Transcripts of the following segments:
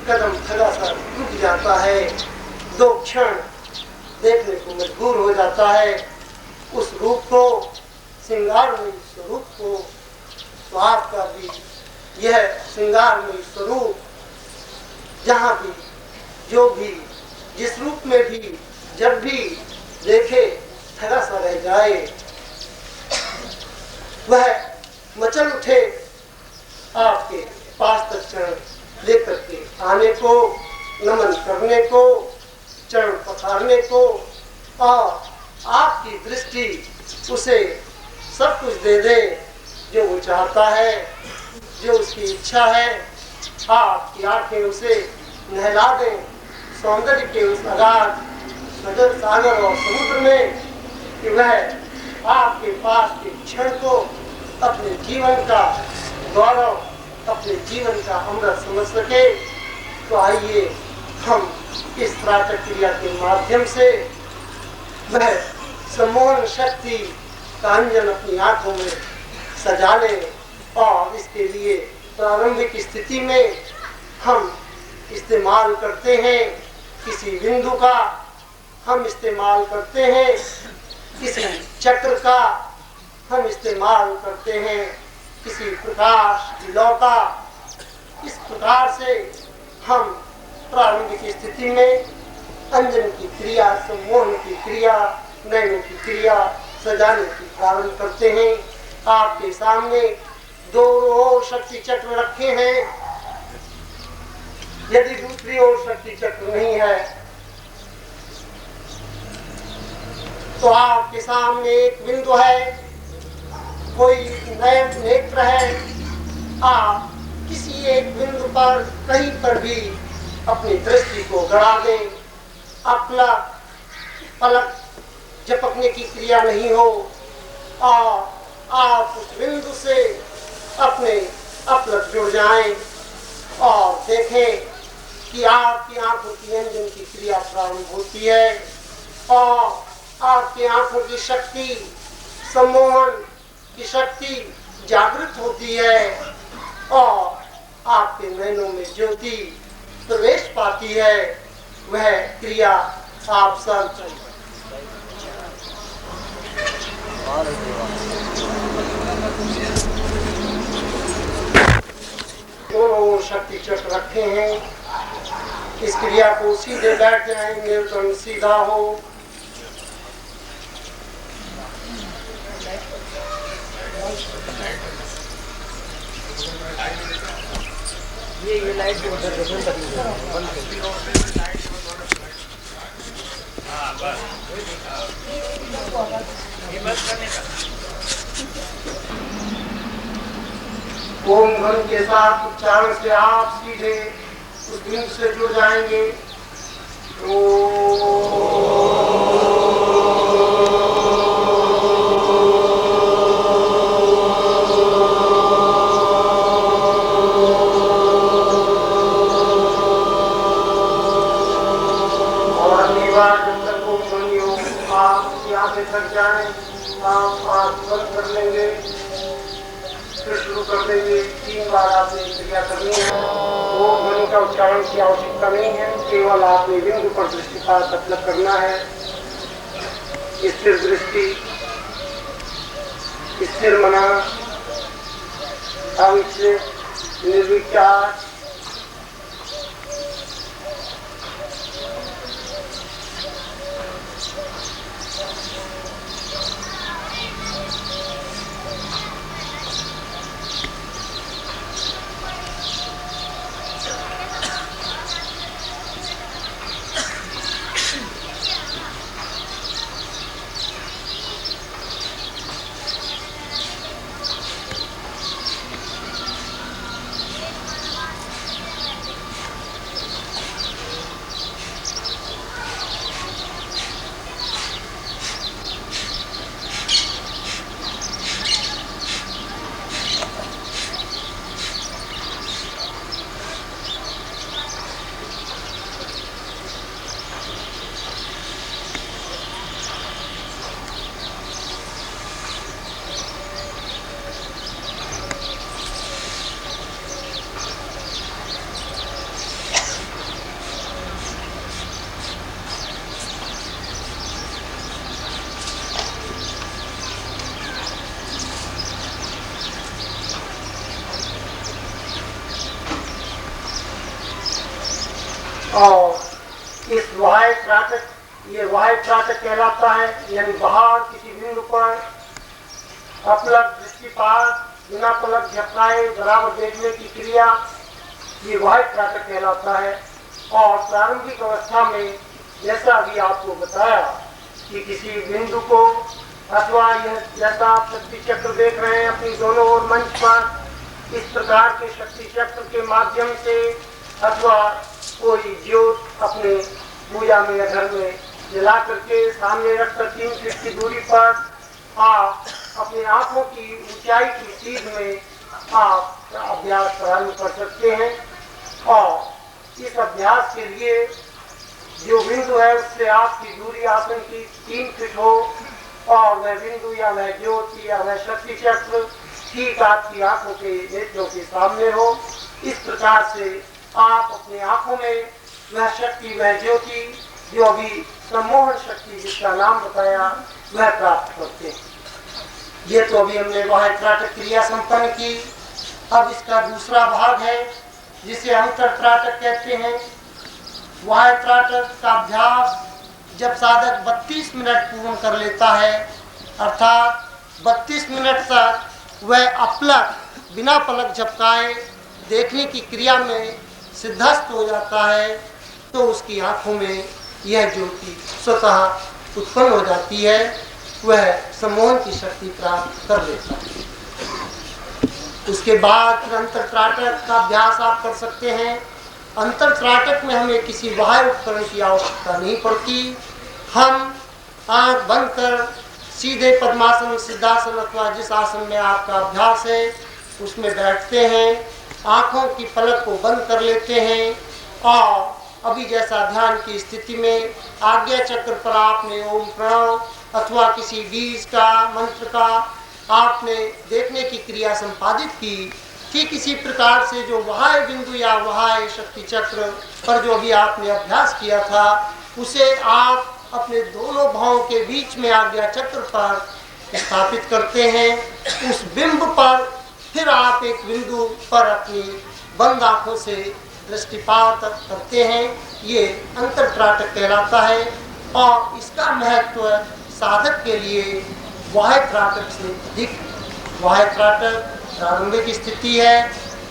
कदम थोड़ा सा रुक जाता है, 2 क्षण देखने को मजबूर हो जाता है उस रूप को, श्रृंगारमयी स्वरूप को। तो आपका भी यह श्रृंगारमयी स्वरूप जहाँ भी, जो भी, जिस रूप में भी, जब भी देखे थोड़ा सा रह जाए, वह मचल उठे आपके पास तक चरण लेकर के आने को, नमन करने को, चरण पखारने को, और आपकी दृष्टि उसे सब कुछ दे दे जो वो चाहता है, जो उसकी इच्छा है। आपकी आंखें उसे नहला दें सौंदर्य के उस अगाध नगर सागर और समुद्र में, कि वह आपके पास के क्षण को अपने जीवन का गौरव, अपने जीवन का अमृत समझ सके। तो आइए हम इस प्रातः क्रिया के माध्यम से वह सम्मोहन शक्ति का अंजन अपनी आंखों में सजा लें, और इसके लिए प्रारंभिक स्थिति में हम इस्तेमाल करते हैं किसी बिंदु का, हम इस्तेमाल करते हैं किसी चक्र का, हम इस्तेमाल करते हैं किसी प्रकाश की लौ का। इस प्रकार से हम प्रारंभिक स्थिति में अंजन की क्रिया, सम्मोहन की क्रिया, नयनों की क्रिया सजाने की प्रारंभ करते हैं। आपके सामने 2 ओर शक्ति चक्र रखे हैं। यदि दूसरी ओर शक्ति चक्र नहीं है तो आपके सामने एक बिंदु है, कोई नयन नेत्र है। आप किसी एक बिंदु पर कहीं पर भी अपनी दृष्टि को गड़ा दें। पलक झपकने की क्रिया नहीं हो, और आप उस बिंदु से अपने अपलक जुड़ जाएं और देखें कि आपकी आंखों की अंजन की क्रिया प्रारंभ होती है, और आपकी आंखों की शक्ति, सम्मोहन की शक्ति जागृत होती है, और आपके नयनों में ज्योति प्रवेश पाती है। वह क्रिया आप सब दोनों शक्ति चक्र रखे हैं। इस क्रिया को सीधे बैठ जाएंगे तो सीधा हो। ये लाइट जो उधर देखो बंद ओम ध्वनि के साथ उच्चारण से आप सीधे उस बिंदु से जुड़ जाएंगे। थक जाए आप बंद कर लेंगे, फिर शुरू कर देंगे। 3 बार आपने क्रिया करनी है। वो ध्वनि का उच्चारण की आवश्यकता नहीं है, केवल आपने बिंदु पर दृष्टिपात अपलक करना है। स्थिर दृष्टि, स्थिर मना, अविचलित, निर्विचार। और इस वाह्य त्राटक, ये वाह्य त्राटक कहलाता है, यानी बाहर किसी बिंदु पर अपलक दृष्टिपात, बिना पलक झपकाए बराबर देखने की क्रिया, ये वाह्य त्राटक कहलाता है। और प्रारंभिक अवस्था में जैसा अभी आपको बताया कि किसी बिंदु को अथवा यह जैसा आप शक्ति चक्र देख रहे हैं अपनी दोनों ओर मंच पर, इस प्रकार के शक्ति चक्र के माध्यम से अथवा कोई ज्योत अपने पूजा में या घर में जला करके सामने रखकर 3 फीट की दूरी पर आप अपनी आंखों की ऊंचाई की सीध में आप अभ्यास प्रारंभ कर सकते हैं। और इस अभ्यास के लिए जो बिंदु है उससे आपकी दूरी आसन की 3 फीट हो और वह बिंदु या वह ज्योति या वह शक्ति चक्र ठीक आपकी आंखों के नेत्रों के सामने हो। इस प्रकार से आप अपनी आंखों में वह शक्ति, वह ज्योति, जो अभी सम्मोहन शक्ति जिसका नाम बताया, वह प्राप्त करते हैं। ये तो अभी हमने वाह्य त्राटक क्रिया संपन्न की। अब इसका दूसरा भाग है जिसे अंतर त्राटक कहते हैं। वाह्य त्राटक का अभ्यास जब साधक 32 मिनट पूर्ण कर लेता है, अर्थात 32 मिनट तक वह अपलक बिना पलक झपकाए देखने की क्रिया में सिद्धस्त हो जाता है, तो उसकी आंखों में यह ज्योति स्वतः उत्पन्न हो जाती है, वह सम्मोहन की शक्ति प्राप्त कर लेता है। उसके बाद अंतर त्राटक का अभ्यास आप कर सकते हैं। अंतर त्राटक में हमें किसी बाह्य उपकरण की आवश्यकता नहीं पड़ती। हम आंख बंद कर सीधे पद्मासन, सिद्धासन अथवा जिस आसन में आपका अभ्यास है उसमें बैठते हैं, आंखों की पलक को बंद कर लेते हैं और अभी जैसा ध्यान की स्थिति में आज्ञा चक्र पर आपने ओम प्रणव अथवा किसी बीज का, मंत्र का आपने देखने की क्रिया संपादित की, ठीक इसी प्रकार से जो वाह्य बिंदु या वाह्य शक्ति चक्र पर जो अभी आपने अभ्यास किया था, उसे आप अपने दोनों भावों के बीच में आज्ञा चक्र पर स्थापित करते हैं। उस बिंब पर फिर आप एक बिंदु पर अपनी बंद आंखों से दृष्टिपात करते हैं। ये अंतर त्राटक कहलाता है और इसका महत्व साधक के लिए वाह्य त्राटक से अधिक। वाह्य त्राटक प्रारंभिक स्थिति है,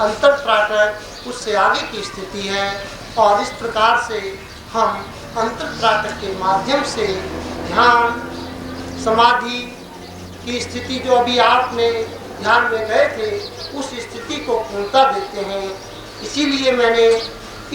अंतर त्राटक उससे आगे की स्थिति है। और इस प्रकार से हम अंतर त्राटक के माध्यम से ध्यान, समाधि की स्थिति जो अभी आपने ध्यान में गए थे, उस स्थिति को पूर्णता देते हैं। इसीलिए मैंने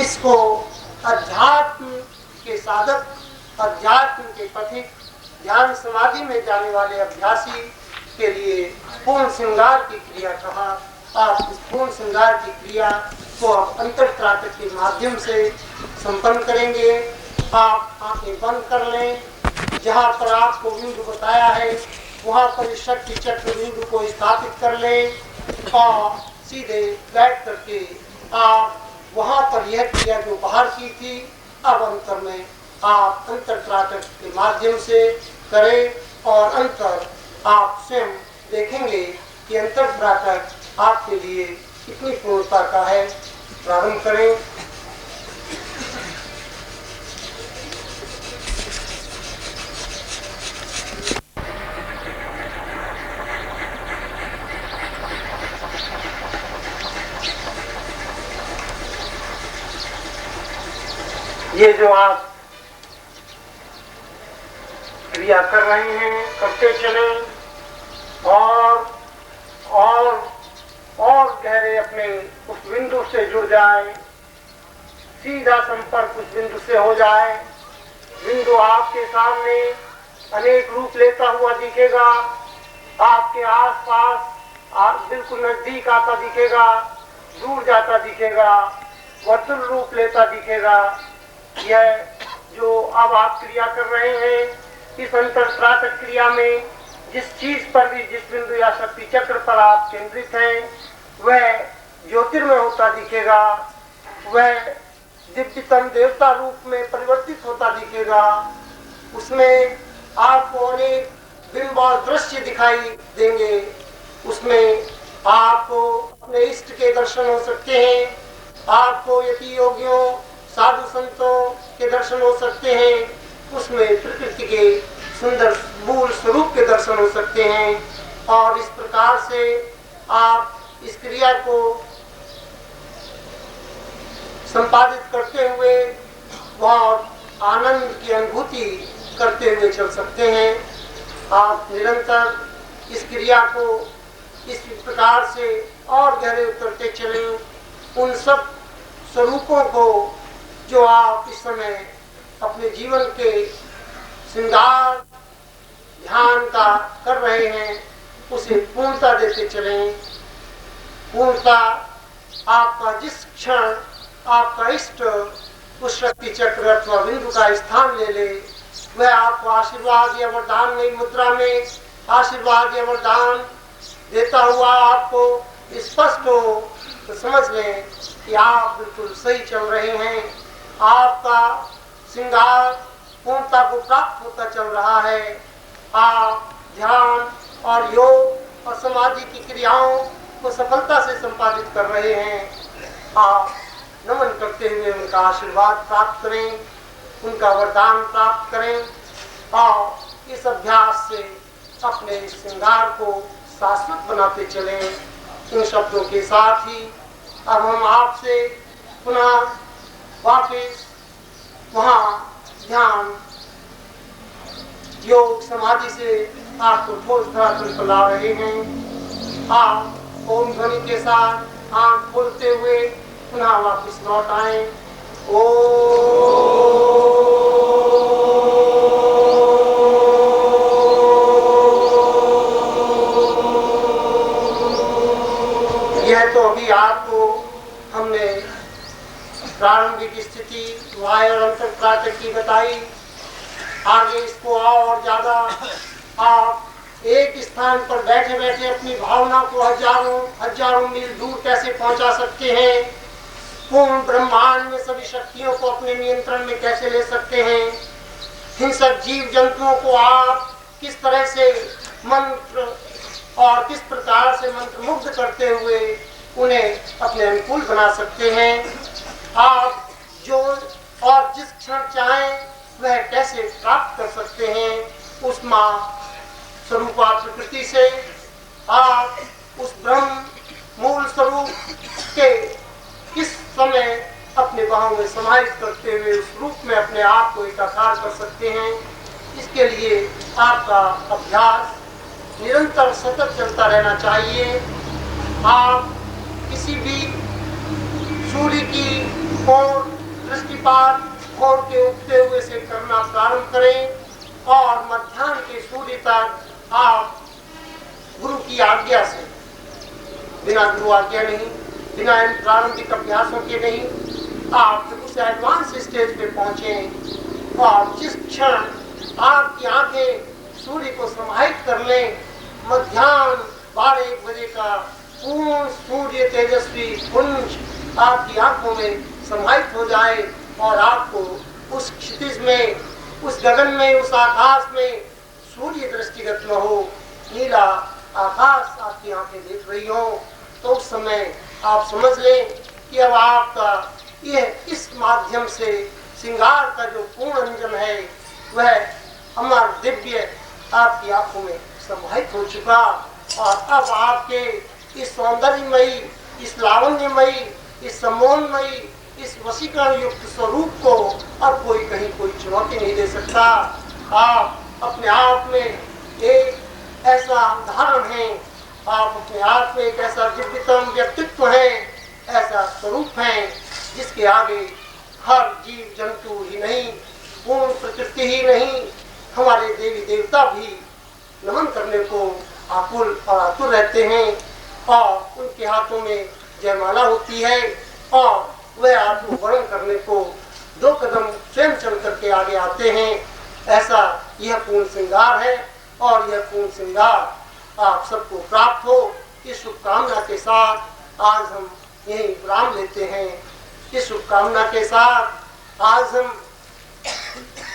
इसको अध्यात्म के साधक, अध्यात्म के पथिक, ध्यान समाधि में जाने वाले अभ्यासी के लिए पूर्ण श्रृंगार की क्रिया कहा। आप इस पूर्ण श्रृंगार की क्रिया को आप अंतर त्राटक के माध्यम से संपन्न करेंगे। आप आंखें बंद कर लें, जहाँ पर आपको बिंदु बताया है वहाँ पर शक्ति चक्र बिंदु को स्थापित कर लें और सीधे बैठ करके आप वहाँ पर यह क्रिया जो बाहर की थी, अब अंतर में आप अंतर त्राटक के माध्यम से करें और अंतर आप स्वयं देखेंगे कि अंतर त्राटक आपके लिए कितनी पूर्णता का है। प्रारंभ करें। ये जो आप क्रिया कर रहे हैं, करते चले और गहरे अपने उस बिंदु से जुड़ जाए, सीधा संपर्क उस बिंदु से हो जाए। बिंदु आपके सामने अनेक रूप लेता हुआ दिखेगा, आपके आसपास बिल्कुल नजदीक आता दिखेगा, दूर जाता दिखेगा, वर्तुल रूप लेता दिखेगा। यह जो अब आप क्रिया कर रहे हैं, इस अंतर त्राटक क्रिया में जिस चीज पर भी, जिस बिंदु या शक्ति चक्र पर आप केंद्रित हैं, वह ज्योतिर्मय होता दिखेगा, वह दिव्यतम देवता रूप में परिवर्तित होता दिखेगा। उसमें आपको अनेक बिंब और दृश्य दिखाई देंगे। उसमें आपको अपने इष्ट के दर्शन हो सकते हैं, आपको यति योगियों, साधु संतों के दर्शन हो सकते हैं, उसमें प्रकृति के सुंदर मूल स्वरूप के दर्शन हो सकते हैं। और इस प्रकार से आप इस क्रिया को संपादित करते हुए बहुत आनंद की अनुभूति करते हुए चल सकते हैं। आप निरंतर इस क्रिया को इस प्रकार से और गहरे उतरते चलें। उन सब स्वरूपों को जो आप इस समय अपने जीवन के श्रृंगार ध्यान का कर रहे हैं, उसे पूर्णता देते चलें। पूर्णता आपका जिस क्षण आपका इष्ट उस शक्ति चक्र अथवा बिंदु का स्थान ले ले, वह आपको आशीर्वाद या वरदान में मुद्रा में आशीर्वाद या वरदान देता हुआ आपको स्पष्ट हो तो समझ लें कि आप बिल्कुल सही चल रहे हैं। आपका श्रृंगार पूर्णता को प्राप्त होता चल रहा है। आप ध्यान और योग और समाधि की क्रियाओं को सफलता से संपादित कर रहे हैं। आप नमन करते हुए उनका आशीर्वाद प्राप्त करें, उनका वरदान प्राप्त करें और इस अभ्यास से अपने श्रृंगार को शाश्वत बनाते चलें। इन शब्दों के साथ ही अब हम आपसे पुनः वापस वहाँ ध्यान योग समाधि से आपको ठोस धरातल पर ला रहे हैं। आप ओम ध्वनि के साथ आंख खोलते हुए पुनः वापस लौट आए। यह तो अभी आपको हमने प्रारंभिक स्थिति वाय और अंतर्प्रातः की बताई। आगे इसको और ज्यादा आप एक स्थान पर बैठे बैठे अपनी भावना को हजारों मील दूर कैसे पहुंचा सकते हैं, पूर्ण ब्रह्मांड में सभी शक्तियों को अपने नियंत्रण में कैसे ले सकते हैं, हिंसक जीव जंतुओं को आप किस तरह से मंत्र और किस प्रकार से मंत्र मुग्ध करते हुए उन्हें अपने अनुकूल बना सकते हैं। आप जो और जिस क्षण चाहें वह कैसे प्राप्त कर सकते हैं। उस माँ स्वरूपा प्रकृति से आप उस ब्रह्म मूल स्वरूप के किस समय अपने बाहों में समाहित करते हुए उस रूप में अपने आप को एकाकार कर सकते हैं। इसके लिए आपका अभ्यास निरंतर सतत चलता रहना चाहिए। आप किसी भी सूर्य की ओर दृष्टिपात खोल के उगते हुए से करना प्रारंभ करें और मध्याह्न के सूर्य तक आप गुरु की आज्ञा से, बिना गुरु आज्ञा नहीं, बिना इन प्रारंभिक अभ्यासों के नहीं, आप उस एडवांस स्टेज पे पहुंचे और जिस क्षण आपकी आंखें सूर्य को समाहित कर लें, मध्याह्न 12-1 बजे का पूर्ण सूर्य तेजस्वी पुंज आपकी आंखों में समाहित हो जाए और आपको उस क्षितिज में, उस गगन में, उस आकाश में सूर्य दृष्टिगत न हो, नीला आकाश आपकी आंखें देख रही हो, तो उस समय आप समझ लें कि अब आपका यह इस माध्यम से श्रृंगार का जो पूर्ण अंजन है वह हमारा दिव्य आपकी आंखों में समाहित हो चुका और अब आपके इस सौंदर्यमयी, इस लावण्यमयी, इस सम्मोहनमयी, इस वशीकरण युक्त स्वरूप को अब कोई कहीं कोई चुनौती नहीं दे सकता। आप अपने आप में एक ऐसा उदाहरण हैं, आप अपने आप में एक ऐसा दिव्यतम व्यक्तित्व हैं, ऐसा स्वरूप हैं जिसके आगे हर जीव जंतु ही नहीं, पूर्ण प्रकृति ही नहीं, हमारे देवी देवता भी नमन करने को आकुल और आतुर रहते हैं और उनके हाथों में जयमाला होती है और वह आपको वर्ण करने को 2 कदम स्वयं चल करके आगे आते हैं। ऐसा यह पूर्ण श्रृंगार है और यह पूर्ण श्रृंगार आप सबको प्राप्त हो, इस शुभकामना के साथ आज हम यही विराम लेते हैं। इस शुभकामना के साथ आज हम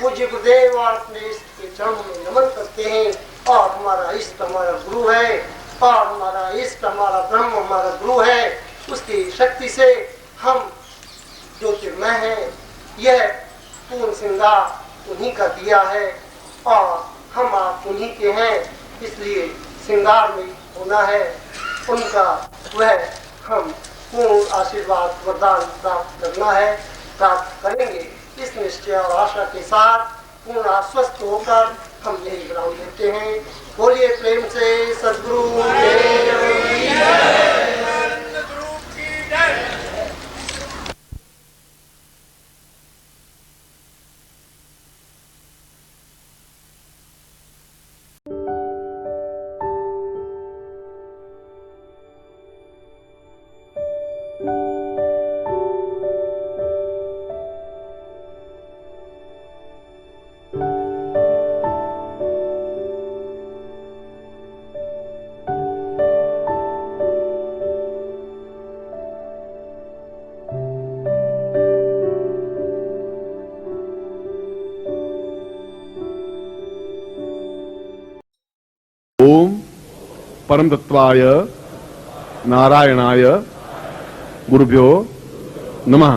पूज्य गुरुदेव और अपने इष्ट के चरणों में नमन करते हैं और हमारा इष्ट हमारा गुरु है और हमारा इष्ट हमारा ब्रह्म हमारा गुरु है। उसकी शक्ति से हम ज्योतिर्मय हैं, यह पूर्ण श्रृंगार उन्हीं का दिया है और हम आप उन्हीं के हैं, इसलिए श्रृंगार में होना है उनका, वह हम पूर्ण आशीर्वाद वरदान प्राप्त करना है, प्राप्त करेंगे। इस निश्चय और आशा के साथ पूर्ण आश्वस्त होकर हम यही विराम देते हैं। बोलिए प्रेम से सद्गुरु ओम परम तत्वाय नारायणाय गुरुभ्यो नमः।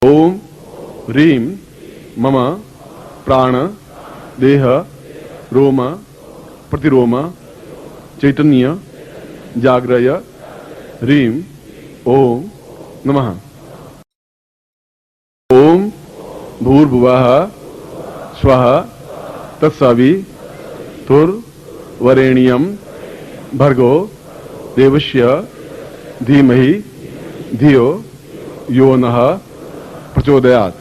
ओम ह्रीं मम प्राण देह रोम प्रतिरोम चैतन्य जाग्रय ह्रीं ओम नमः। ओम भूर्भुवः स्वः तत्सवितुर्वरेण्यं भर्गो देवस्य धीमहि धियो यो नः प्रचोदयात्।